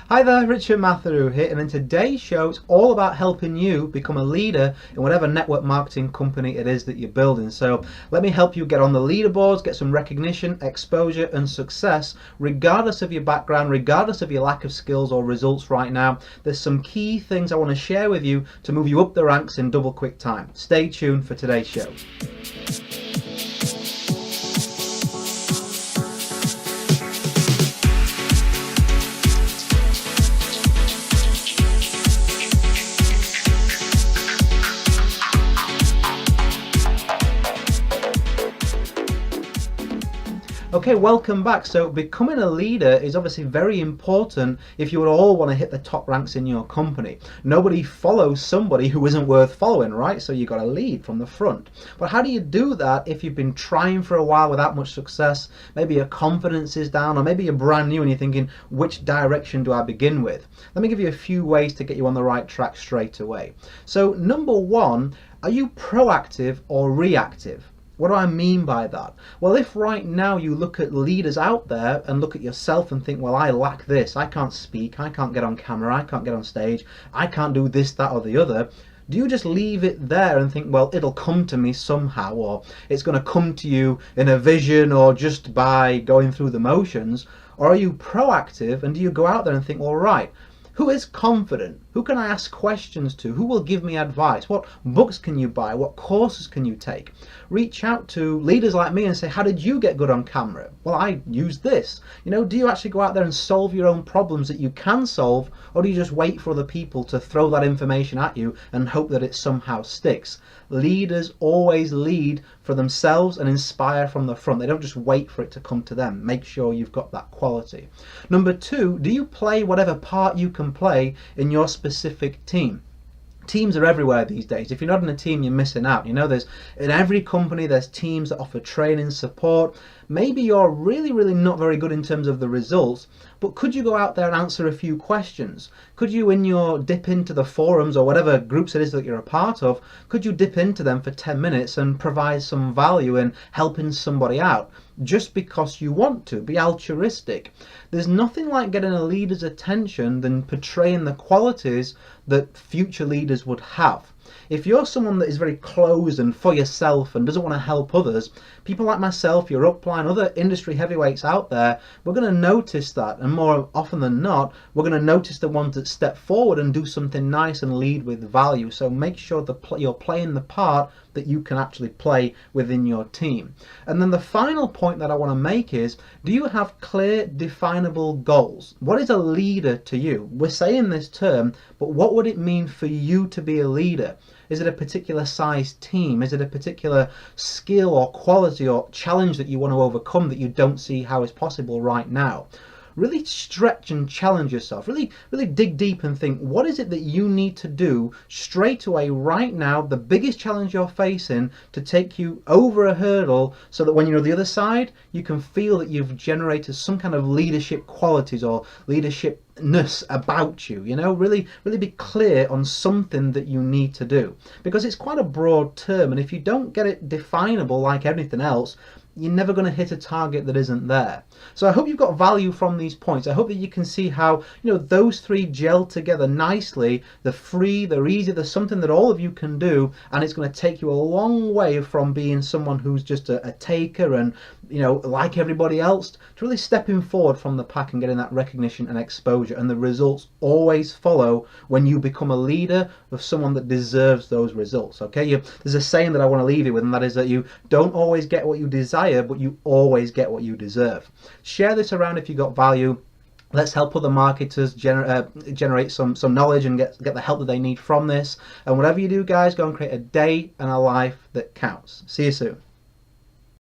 Hi there, Richard Matharoo here, and in today's show it's all about helping you become a leader in whatever network marketing company it is that you're building. So let me help you get on the leaderboards, get some recognition, exposure and success regardless of your background, regardless of your lack of skills or results right now. There's some key things I want to share with you to move you up the ranks in double quick time. Stay tuned for today's show. Okay, welcome back. So becoming a leader is obviously very important if you would all want to hit the top ranks in your company. Nobody follows somebody who isn't worth following, right? So you've got to lead from the front. But how do you do that if you've been trying for a while without much success? Maybe your confidence is down, or maybe you're brand new and you're thinking, which direction do I begin with? Let me give you a few ways to get you on the right track straight away. So number one, are you proactive or reactive? What do I mean by that? Well, if right now you look at leaders out there and look at yourself and think, well, I lack this, I can't speak, I can't get on camera, I can't get on stage, I can't do this, that or the other, do you just leave it there and think, well, it'll come to me somehow, or it's going to come to you in a vision or just by going through the motions? Or are you proactive and do you go out there and think, all right, who is confident? Who can I ask questions to? Who will give me advice? What books can you buy? What courses can you take? Reach out to leaders like me and say, how did you get good on camera? Well, I used this. Do you actually go out there and solve your own problems that you can solve, or do you just wait for other people to throw that information at you and hope that it somehow sticks? Leaders always lead for themselves and inspire from the front. They don't just wait for it to come to them. Make sure you've got that quality. Number two, do you play whatever part you can play in your specific team? Teams are everywhere these days. If you're not in a team, you're missing out. There's in every company there's teams that offer training, support. Maybe you're really not very good in terms of the results, but could you go out there and answer a few questions? Could you, in your dip into the forums or whatever groups it is that you're a part of, could you dip into them for 10 minutes and provide some value in helping somebody out? Just because you want to be altruistic. There's nothing like getting a leader's attention than portraying the qualities that future leaders would have. If you're someone that is very closed and for yourself and doesn't want to help others, people like myself, your upline, other industry heavyweights out there, we're going to notice that, and more often than not, we're going to notice the ones that step forward and do something nice and lead with value. So make sure that you're playing the part that you can actually play within your team. And then the final point that I want to make is, do you have clear, definable goals? What is a leader to you? We're saying this term, but what would it mean for you to be a leader? Is it a particular size team? Is it a particular skill or quality or challenge that you want to overcome that you don't see how is possible right now? Really stretch and challenge yourself. Really dig deep and think, what is it that you need to do straight away right now, the biggest challenge you're facing, to take you over a hurdle so that when you're on the other side, you can feel that you've generated some kind of leadership qualities or leadershipness about you. Really be clear on something that you need to do, because it's quite a broad term, and if you don't get it definable like everything else, you're never going to hit a target that isn't there. So I hope you've got value from these points. I hope that you can see how those three gel together nicely. They're free, they're easy, there's something that all of you can do, and it's going to take you a long way from being someone who's just a taker and like everybody else, to really stepping forward from the pack and getting that recognition and exposure. And the results always follow when you become a leader of someone that deserves those results. Okay, there's a saying that I want to leave you with, and that is that you don't always get what you desire, but you always get what you deserve. Share this around if you got value. Let's help other marketers generate some knowledge and get the help that they need from this. And whatever you do, guys, go and create a day and a life that counts. See you soon.